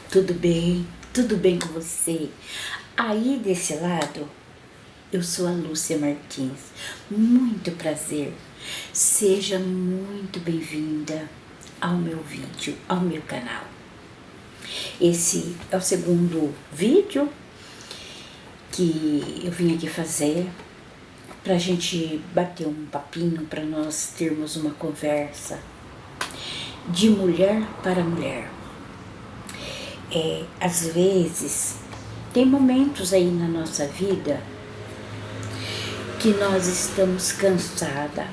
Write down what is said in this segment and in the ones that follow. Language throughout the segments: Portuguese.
Tudo bem? Tudo bem com você? Aí desse lado, eu sou a Lúcia Martins. Muito prazer. Seja muito bem-vinda ao meu vídeo, ao meu canal. Esse é o segundo vídeo que eu vim aqui fazer pra gente bater um papinho, pra nós termos uma conversa de mulher para mulher. Às vezes, tem momentos aí na nossa vida que nós estamos cansada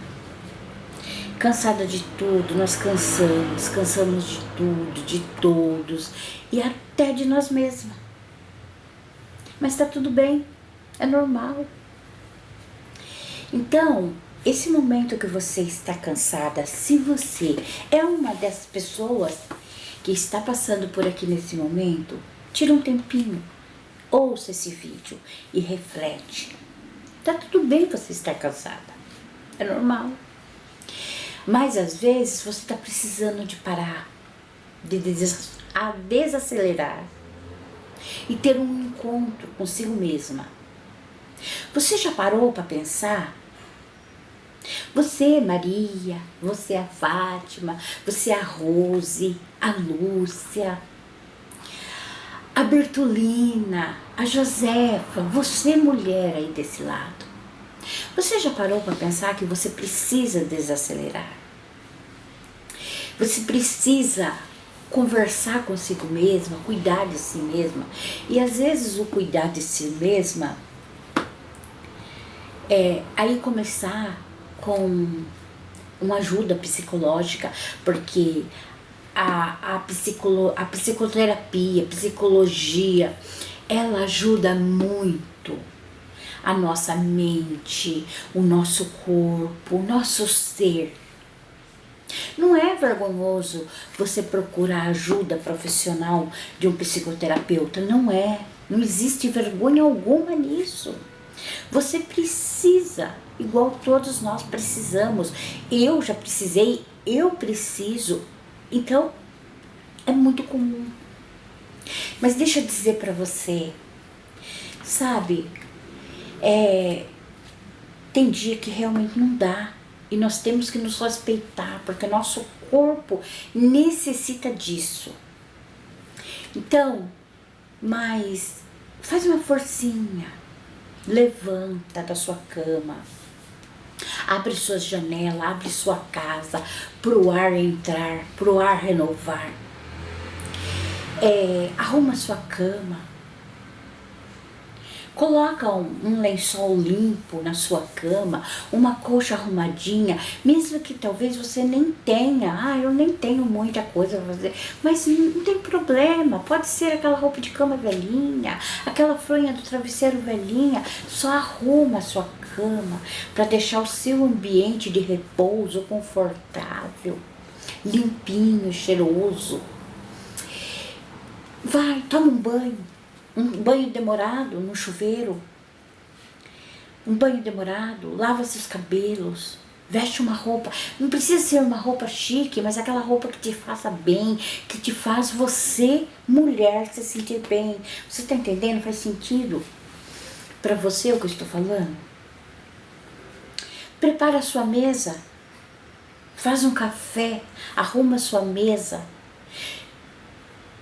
de tudo, nós cansamos de tudo, de todos e até de nós mesmas. Mas tá tudo bem, é normal. Então, esse momento que você está cansada, se você é uma dessas pessoas que está passando por aqui nesse momento, tira um tempinho, ouça esse vídeo e reflete. Tá tudo bem você estar cansada, é normal. Mas às vezes você está precisando de parar, de desacelerar e ter um encontro consigo mesma. Você já parou para pensar? Você é Maria, você é a Fátima, você é a Rose, a Lúcia, a Bertolina, a Josefa, você mulher aí desse lado. Você já parou para pensar que você precisa desacelerar? Você precisa conversar consigo mesma, cuidar de si mesma. E às vezes o cuidar de si mesma é aí começar com uma ajuda psicológica, porque a psicoterapia, a psicologia, ela ajuda muito a nossa mente, o nosso corpo, o nosso ser. Não é vergonhoso você procurar ajuda profissional de um psicoterapeuta, não é. Não existe vergonha alguma nisso. Você precisa, igual todos nós precisamos. Eu já precisei, eu preciso. Então, é muito comum. Mas deixa eu dizer pra você, sabe, tem dia que realmente não dá. E nós temos que nos respeitar, porque nosso corpo necessita disso. Então, mas faz uma forcinha. Levanta da sua cama. Abre suas janelas, abre sua casa pro ar entrar, pro ar renovar. Arruma sua cama. Coloca um lençol limpo na sua cama, uma colcha arrumadinha, mesmo que talvez você nem tenha. Eu nem tenho muita coisa pra fazer, mas não tem problema, pode ser aquela roupa de cama velhinha, aquela fronha do travesseiro velhinha, só arruma a sua cama para deixar o seu ambiente de repouso confortável, limpinho, cheiroso. Vai, toma um banho demorado no chuveiro, um banho demorado, lava seus cabelos, veste uma roupa, não precisa ser uma roupa chique, mas aquela roupa que te faça bem, que te faz você, mulher, se sentir bem. Você tá entendendo? Faz sentido pra você o que eu estou falando? Prepara a sua mesa, faz um café, arruma a sua mesa.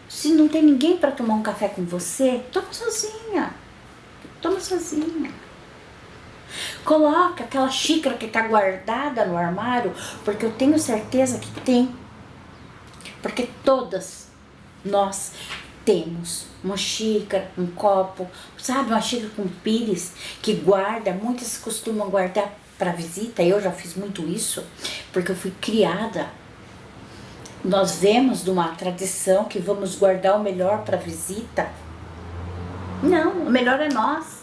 Se não tem ninguém para tomar um café com você, toma sozinha. Toma sozinha. Coloca aquela xícara que está guardada no armário, porque eu tenho certeza que tem. Porque todas nós temos uma xícara, um copo, sabe? Uma xícara com pires que guarda. Muitas costumam guardar para visita. Eu já fiz muito isso, porque eu fui criada. Nós vemos de uma tradição que vamos guardar o melhor para visita. Não, o melhor é nós.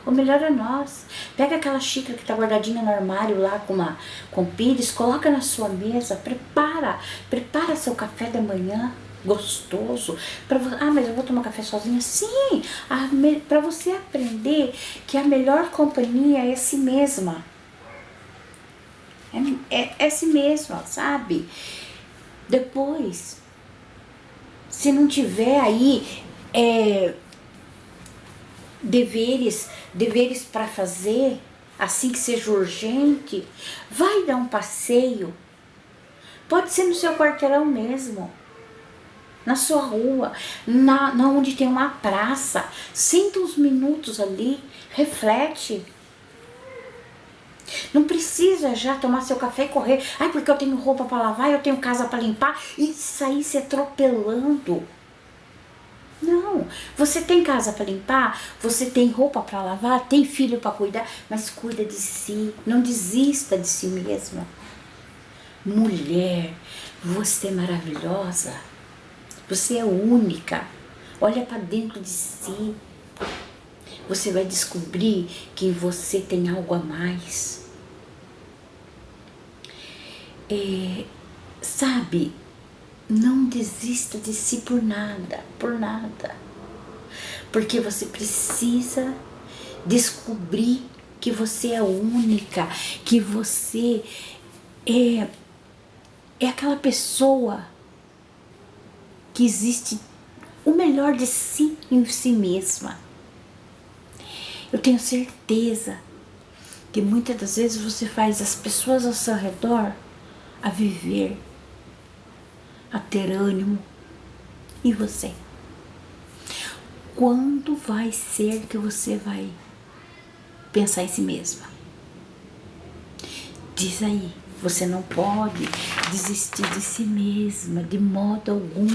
O melhor é nós. Pega aquela xícara que está guardadinha no armário lá com pires, coloca na sua mesa, prepara seu café da manhã gostoso. Mas eu vou tomar café sozinha? Sim, para você aprender que a melhor companhia é si mesma. É si mesma, sabe? Depois, Se não tiver aí deveres para fazer, assim que seja urgente, vai dar um passeio. Pode ser no seu quarteirão mesmo, na sua rua, na onde tem uma praça. Senta uns minutos ali, reflete. Não precisa já tomar seu café e correr. Ai, porque eu tenho roupa para lavar, eu tenho casa para limpar, e sair se atropelando. Não, você tem casa para limpar, você tem roupa para lavar, tem filho para cuidar, mas cuida de si, não desista de si mesma. Mulher, você é maravilhosa, você é única, olha para dentro de si. Você vai descobrir que em você tem algo a mais. Sabe, não desista de si por nada, porque você precisa descobrir que você é única, que você é aquela pessoa que existe o melhor de si em si mesma. Eu tenho certeza que muitas das vezes você faz as pessoas ao seu redor a viver, a ter ânimo. E você? Quando vai ser que você vai pensar em si mesma? Diz aí, você não pode desistir de si mesma, de modo algum.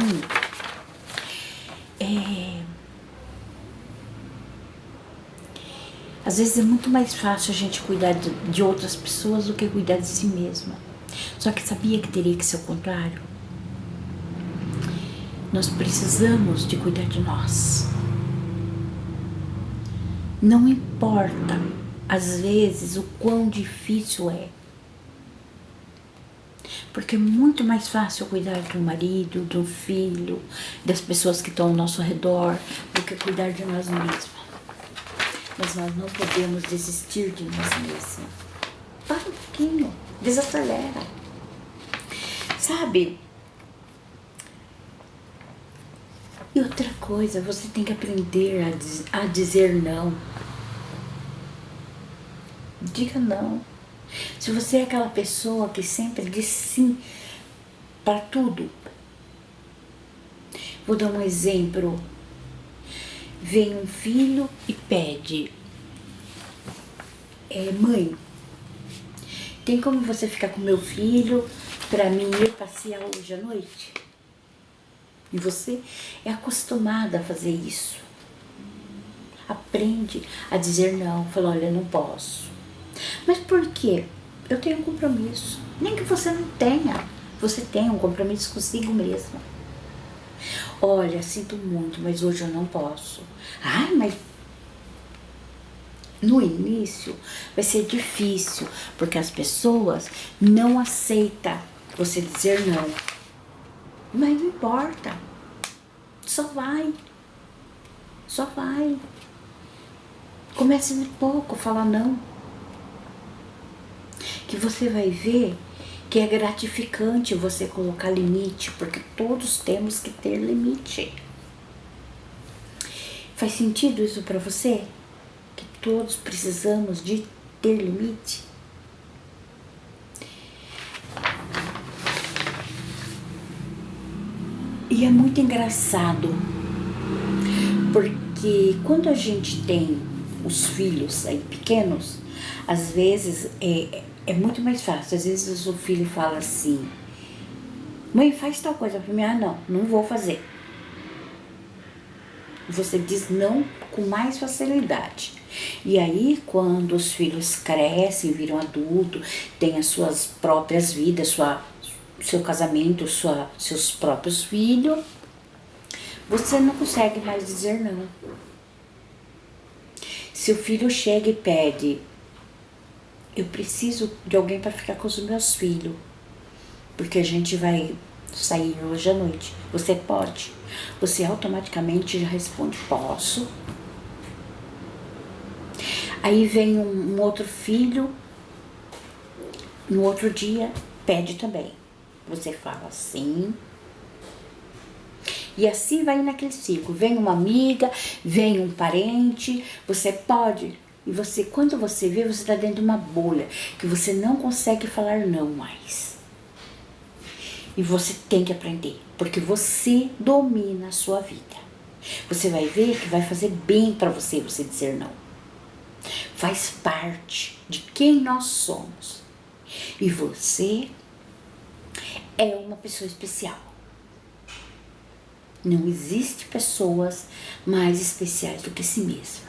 Às vezes é muito mais fácil a gente cuidar de outras pessoas do que cuidar de si mesma. Só que sabia que teria que ser o contrário? Nós precisamos de cuidar de nós. Não importa, às vezes, o quão difícil é. Porque é muito mais fácil cuidar do marido, do filho, das pessoas que estão ao nosso redor, do que cuidar de nós mesmos. Mas nós não podemos desistir de nós mesmos. Para um pouquinho, desacelera. Sabe? E outra coisa, você tem que aprender a dizer não. Diga não. Se você é aquela pessoa que sempre diz sim para tudo. Vou dar um exemplo. Vem um filho e pede: mãe, tem como você ficar com meu filho para mim ir passear hoje à noite? E você é acostumada a fazer isso. Aprende a dizer não. Fala: olha, não posso. Mas por quê? Eu tenho um compromisso. Nem que você não tenha. Você tem um compromisso consigo mesma. Olha, sinto muito, mas hoje eu não posso. Ai, mas no início vai ser difícil, porque as pessoas não aceitam você dizer não. Mas não importa. Só vai. Só vai. Comece de pouco, fala não. Que você vai ver que é gratificante você colocar limite, porque todos temos que ter limite. Faz sentido isso para você? Que todos precisamos de ter limite? E é muito engraçado, porque quando a gente tem os filhos aí pequenos, às vezes é muito mais fácil. Às vezes o filho fala assim: mãe, faz tal coisa pra mim. Ah, não vou fazer. Você diz não com mais facilidade. E aí, quando os filhos crescem, viram adultos, têm as suas próprias vidas, seu casamento, seus próprios filhos, você não consegue mais dizer não. Se o filho chega e pede: eu preciso de alguém para ficar com os meus filhos, porque a gente vai sair hoje à noite. Você pode? Você automaticamente já responde: posso. Aí vem um outro filho, no outro dia, pede também. Você fala sim. E assim vai naquele ciclo. Vem uma amiga, vem um parente, você pode. E você, quando você vê, você está dentro de uma bolha, que você não consegue falar não mais. E você tem que aprender, porque você domina a sua vida. Você vai ver que vai fazer bem para você dizer não. Faz parte de quem nós somos. E você é uma pessoa especial. Não existe pessoas mais especiais do que si mesma.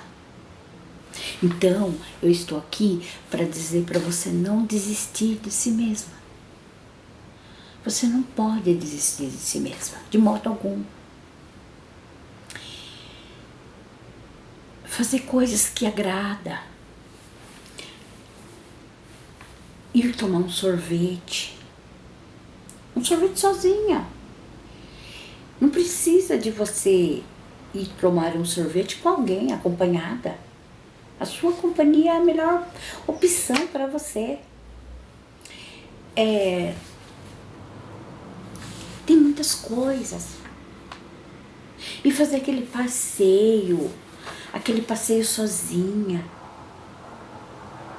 Então, eu estou aqui para dizer para você não desistir de si mesma. Você não pode desistir de si mesma, de modo algum. Fazer coisas que agrada. Ir tomar um sorvete. Um sorvete sozinha. Não precisa de você ir tomar um sorvete com alguém, acompanhada. A sua companhia é a melhor opção para você. Tem muitas coisas. E fazer aquele passeio sozinha,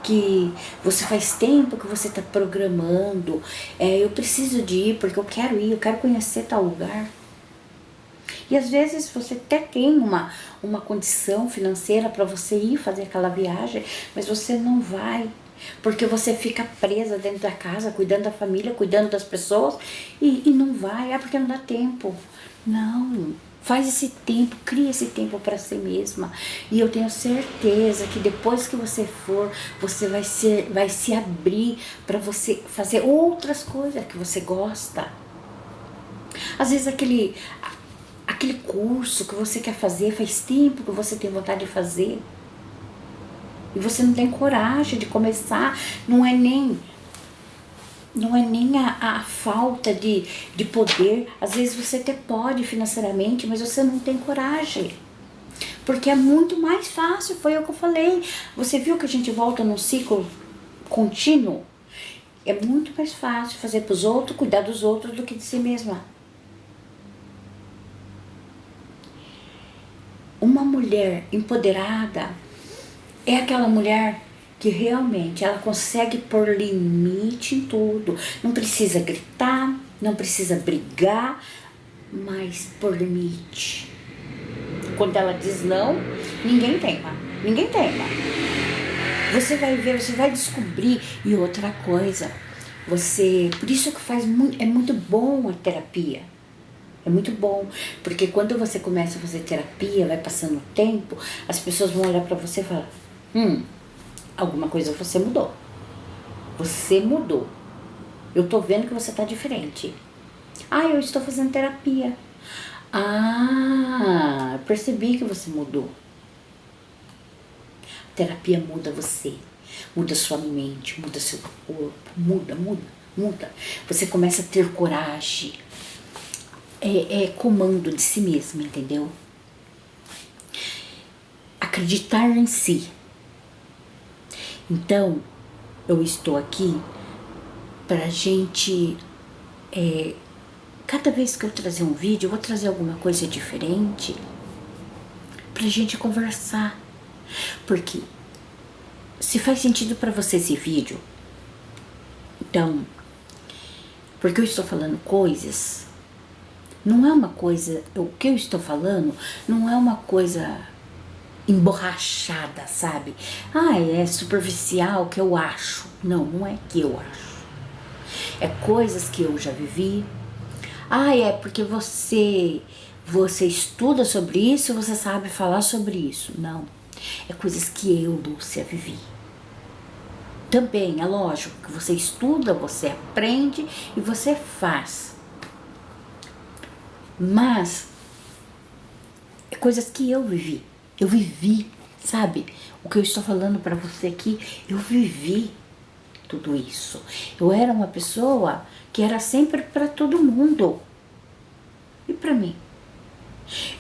que você faz tempo que você está programando. Eu preciso de ir porque eu quero conhecer tal lugar. E às vezes você até tem uma condição financeira para você ir fazer aquela viagem, mas você não vai, porque você fica presa dentro da casa, cuidando da família, cuidando das pessoas, e não vai, porque não dá tempo. Não, faz esse tempo, cria esse tempo para si mesma. E eu tenho certeza que depois que você for, você vai se abrir para você fazer outras coisas que você gosta. Às vezes aquele curso que você quer fazer, faz tempo que você tem vontade de fazer. E você não tem coragem de começar, não é nem a falta de poder. Às vezes você até pode financeiramente, mas você não tem coragem. Porque é muito mais fácil, foi o que eu falei. Você viu que a gente volta num ciclo contínuo? É muito mais fácil fazer para os outros, cuidar dos outros, do que de si mesma. Uma mulher empoderada é aquela mulher que realmente ela consegue pôr limite em tudo. Não precisa gritar, não precisa brigar, mas pôr limite. Quando ela diz não, ninguém teima. Você vai ver, você vai descobrir. E outra coisa, por isso que é muito bom a terapia. É muito bom, porque quando você começa a fazer terapia, vai passando o tempo, as pessoas vão olhar pra você e falar: alguma coisa você mudou. Você mudou. Eu tô vendo que você tá diferente. Eu estou fazendo terapia. Percebi que você mudou. A terapia muda você, muda sua mente, muda seu corpo, muda. Você começa a ter coragem. Comando de si mesmo, entendeu? Acreditar em si. Então, eu estou aqui pra gente, cada vez que eu trazer um vídeo, eu vou trazer alguma coisa diferente pra gente conversar. Porque se faz sentido pra você esse vídeo, então, porque eu estou falando coisas, não é uma coisa, o que eu estou falando não é uma coisa emborrachada, sabe? É superficial que eu acho. Não é que eu acho. É coisas que eu já vivi. É porque você estuda sobre isso, você sabe falar sobre isso. Não. É coisas que eu, Lúcia, vivi. Também, é lógico que você estuda, você aprende e você faz. Mas é coisas que eu vivi. Eu vivi, sabe? O que eu estou falando pra você aqui, eu vivi tudo isso. Eu era uma pessoa que era sempre pra todo mundo. E pra mim?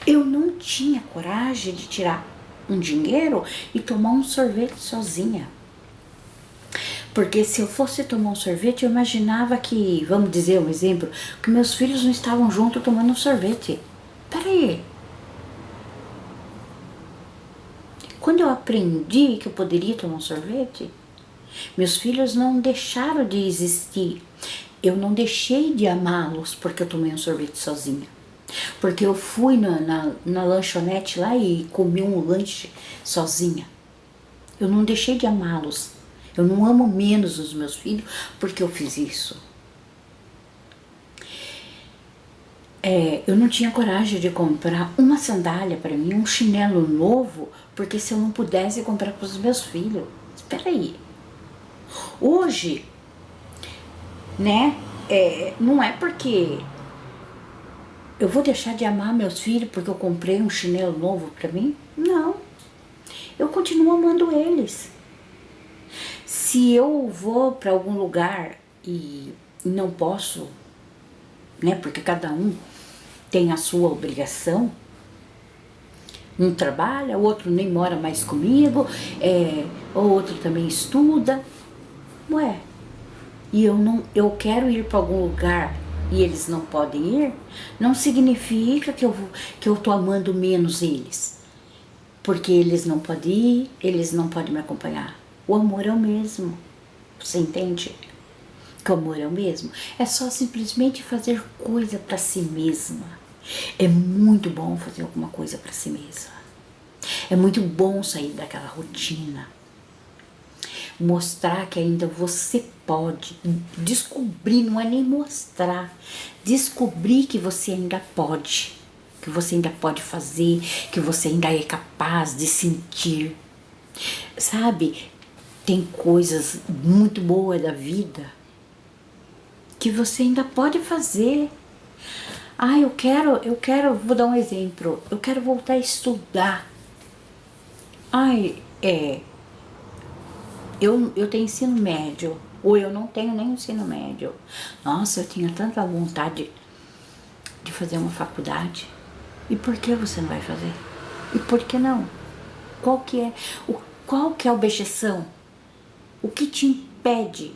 Eu não tinha coragem de tirar um dinheiro e tomar um sorvete sozinha. Porque se eu fosse tomar um sorvete, eu imaginava que, vamos dizer um exemplo, que meus filhos não estavam juntos tomando um sorvete. peraí. Quando eu aprendi que eu poderia tomar um sorvete, meus filhos não deixaram de existir. Eu não deixei de amá-los porque eu tomei um sorvete sozinha. Porque eu fui na lanchonete lá e comi um lanche sozinha. Eu não deixei de amá-los. Eu não amo menos os meus filhos porque eu fiz isso. Eu não tinha coragem de comprar uma sandália para mim, um chinelo novo, porque se eu não pudesse comprar para os meus filhos. Espera aí. Hoje, né, não é porque eu vou deixar de amar meus filhos porque eu comprei um chinelo novo para mim? Não. Eu continuo amando eles. Se eu vou para algum lugar e não posso, né, porque cada um tem a sua obrigação, um trabalha, o outro nem mora mais comigo, o outro também estuda, ué, e eu quero ir para algum lugar e eles não podem ir, não significa que eu tô amando menos eles, porque eles não podem ir, eles não podem me acompanhar. O amor é o mesmo, você entende? Que o amor é o mesmo, é só simplesmente fazer coisa para si mesma. É muito bom fazer alguma coisa para si mesma. É muito bom sair daquela rotina. Mostrar que ainda você pode. Descobrir, não é nem mostrar. Descobrir que você ainda pode. Que você ainda pode fazer. Que você ainda é capaz de sentir. Sabe? Tem coisas muito boas da vida que você ainda pode fazer. Eu quero, vou dar um exemplo, eu quero voltar a estudar. Eu tenho ensino médio, ou eu não tenho nem ensino médio. Nossa, eu tinha tanta vontade de fazer uma faculdade. E por que você não vai fazer? E por que não? Qual que é a objeção? O que te impede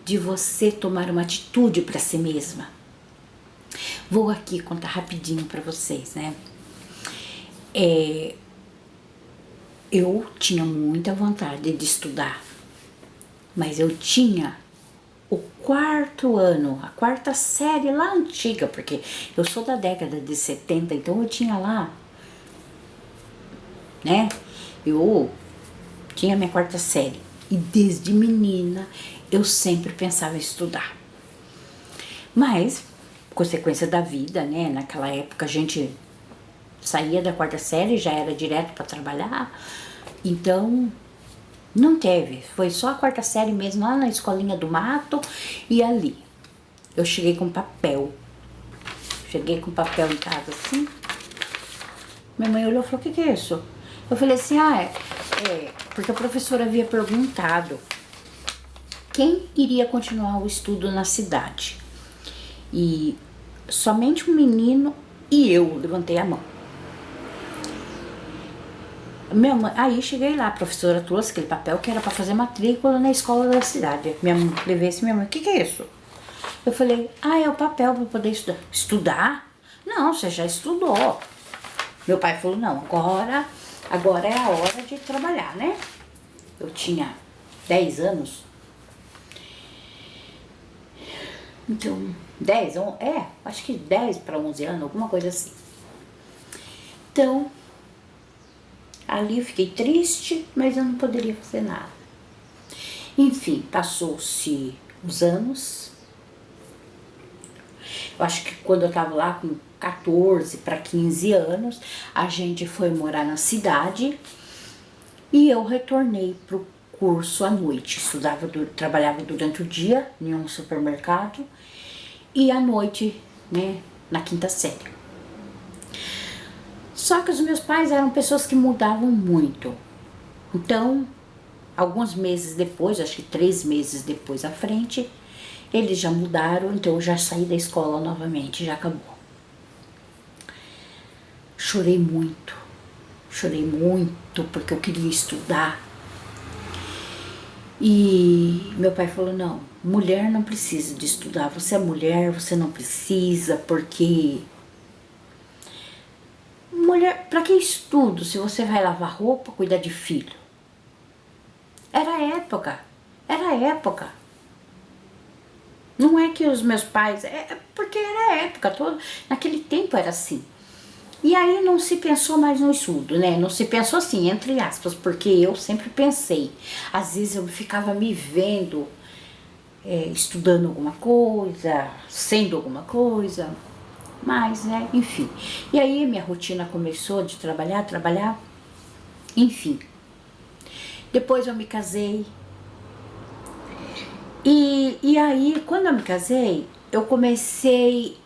de você tomar uma atitude para si mesma? Vou aqui contar rapidinho para vocês, né? Eu tinha muita vontade de estudar, mas eu tinha o quarto ano, a quarta série lá antiga, porque eu sou da década de 70, então eu tinha lá, né? Eu tinha minha quarta série e desde menina eu sempre pensava em estudar. Mas, consequência da vida, né? Naquela época a gente saía da quarta série, já era direto para trabalhar, então não teve, foi só a quarta série mesmo, lá na escolinha do mato, e ali eu cheguei com papel em casa assim, minha mãe olhou e falou, o que é isso? Eu falei assim, porque a professora havia perguntado quem iria continuar o estudo na cidade, e somente um menino e eu levantei a mão. Minha mãe, aí cheguei lá, a professora trouxe aquele papel que era para fazer matrícula na escola da cidade. Levei esse, minha mãe, o que é isso? Eu falei, é o papel para poder estudar. Estudar? Não, você já estudou. Meu pai falou, não, agora é a hora de trabalhar, né? Eu tinha 10 anos. Então, acho que 10 para 11 anos, alguma coisa assim. Então, ali eu fiquei triste, mas eu não poderia fazer nada. Enfim, passou-se os anos. Eu acho que quando eu tava lá com 14 para 15 anos, a gente foi morar na cidade e eu retornei pro curso à noite. Trabalhava durante o dia em um supermercado e à noite, né, na quinta série. Só que os meus pais eram pessoas que mudavam muito. Então, alguns meses depois, acho que 3 meses depois à frente, eles já mudaram, então eu já saí da escola novamente, já acabou. Chorei muito porque eu queria estudar. E meu pai falou, não, mulher não precisa de estudar, você é mulher, você não precisa, porque mulher, pra que estudo se você vai lavar roupa, cuidar de filho? Era a época, era a época. Não é que os meus pais, porque era a época, naquele tempo era assim. E aí não se pensou mais no estudo, né? Não se pensou assim, entre aspas, porque eu sempre pensei. Às vezes eu ficava me vendo estudando alguma coisa, sendo alguma coisa, mas, né, enfim. E aí minha rotina começou de trabalhar, enfim. Depois eu me casei. E aí, quando eu me casei, eu comecei,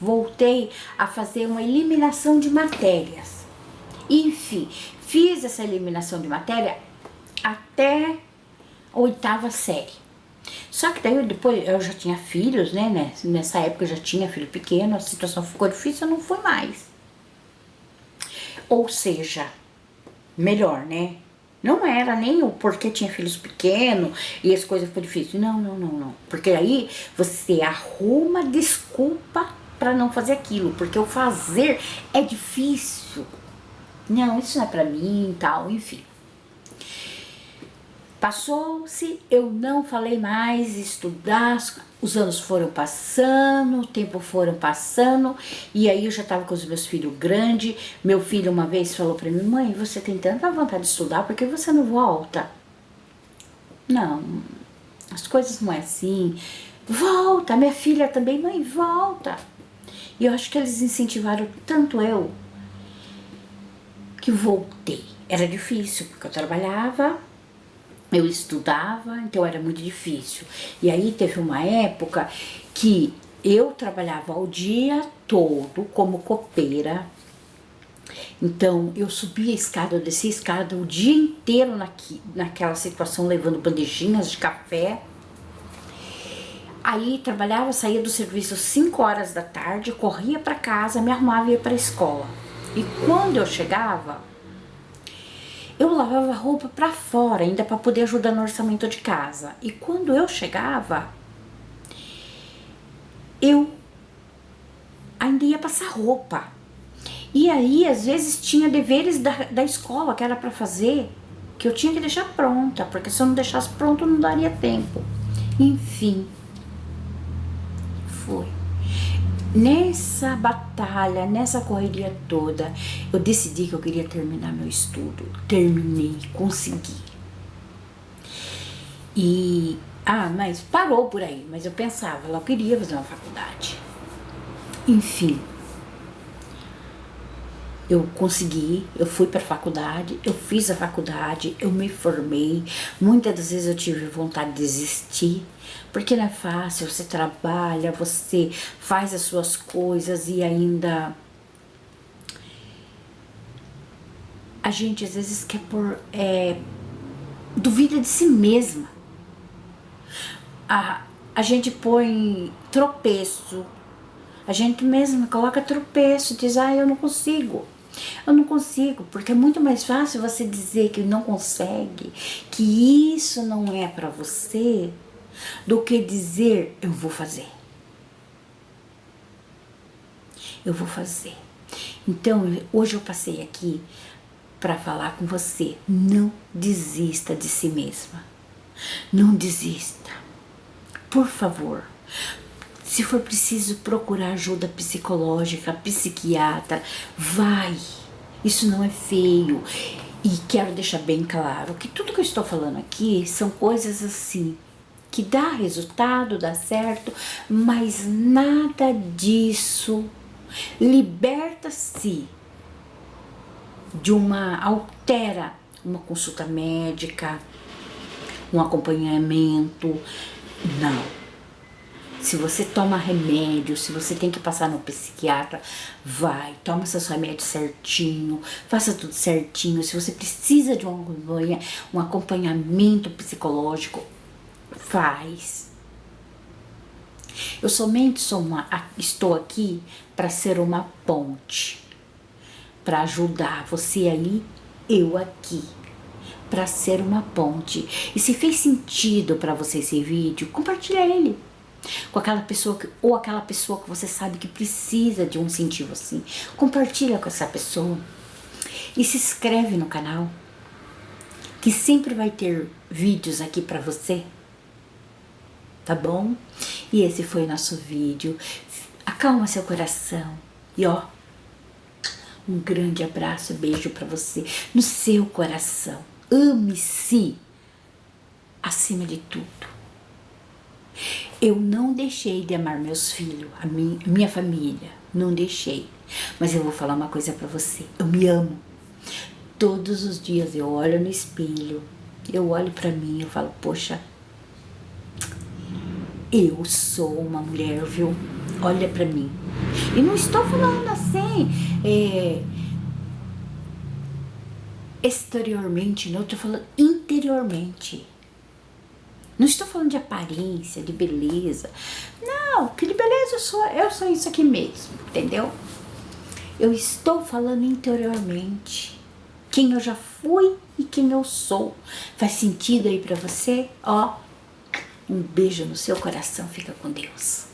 voltei a fazer uma eliminação de matérias. Enfim, fiz essa eliminação de matéria até a 8ª série. Só que daí depois eu já tinha filhos, né? Nessa época eu já tinha filho pequeno, a situação ficou difícil, eu não fui mais. Ou seja, melhor, né? Não era nem o porquê tinha filhos pequenos e as coisas foram difíceis. Não. Porque aí você arruma desculpa pra não fazer aquilo, porque o fazer é difícil. Não, isso não é pra mim e tal, enfim. Passou-se, eu não falei mais estudar, os anos foram passando, o tempo foram passando, e aí eu já estava com os meus filhos grandes. Meu filho uma vez falou para mim: mãe, você tem tanta vontade de estudar, por que você não volta? Não, as coisas não é assim. Volta, minha filha também, mãe, volta. E eu acho que eles incentivaram tanto eu, que voltei. Era difícil, porque eu trabalhava, eu estudava, então era muito difícil. E aí teve uma época que eu trabalhava o dia todo como copeira. Então eu subia a escada, eu descia a escada o dia inteiro naquela situação, levando bandejinhas de café. Aí trabalhava, saía do serviço às 5 horas da tarde, corria para casa, me arrumava e ia para a escola. E quando eu chegava, eu lavava roupa pra fora, ainda para poder ajudar no orçamento de casa. E quando eu chegava, eu ainda ia passar roupa. E aí, às vezes, tinha deveres da escola que era para fazer, que eu tinha que deixar pronta, porque se eu não deixasse pronto, não daria tempo. Enfim, foi. Nessa batalha, nessa correria toda, eu decidi que eu queria terminar meu estudo. Terminei, consegui. Mas parou por aí. Mas eu pensava, eu queria fazer uma faculdade. Enfim, eu consegui, eu fui para a faculdade, eu fiz a faculdade, eu me formei. Muitas das vezes eu tive vontade de desistir, porque não é fácil, você trabalha, você faz as suas coisas e ainda a gente às vezes quer duvida de si mesma. A gente põe tropeço, a gente mesma coloca tropeço, diz: eu não consigo. Eu não consigo, porque é muito mais fácil você dizer que não consegue, que isso não é pra você, do que dizer: eu vou fazer. Eu vou fazer. Então, hoje eu passei aqui para falar com você: não desista de si mesma. Não desista. Por favor. Se for preciso procurar ajuda psicológica, psiquiatra, vai. Isso não é feio. E quero deixar bem claro que tudo que eu estou falando aqui são coisas assim, que dá resultado, dá certo, mas nada disso liberta-se altera uma consulta médica, um acompanhamento. Não. Se você toma remédio, se você tem que passar no psiquiatra, vai, toma seus remédios certinho, faça tudo certinho. Se você precisa de um acompanhamento psicológico, faz. Eu somente estou aqui para ser uma ponte, para ajudar você aí, eu aqui, para ser uma ponte. E se fez sentido para você esse vídeo, compartilha ele. com aquela pessoa ou aquela pessoa que você sabe que precisa de um incentivo assim. Compartilha com essa pessoa e se inscreve no canal, que sempre vai ter vídeos aqui pra você, tá bom? E esse foi o nosso vídeo. Acalma seu coração e ó, um grande abraço, beijo pra você no seu coração. Ame-se acima de tudo. Eu não deixei de amar meus filhos, a minha família, não deixei. Mas eu vou falar uma coisa pra você, eu me amo. Todos os dias eu olho no espelho, eu olho pra mim, eu falo, poxa, eu sou uma mulher, viu? Olha pra mim. E não estou falando assim, exteriormente, não, estou falando interiormente. Não estou falando de aparência, de beleza. Não, que de beleza eu sou isso aqui mesmo, entendeu? Eu estou falando interiormente. Quem eu já fui e quem eu sou. Faz sentido aí pra você? Ó, um beijo no seu coração. Fica com Deus.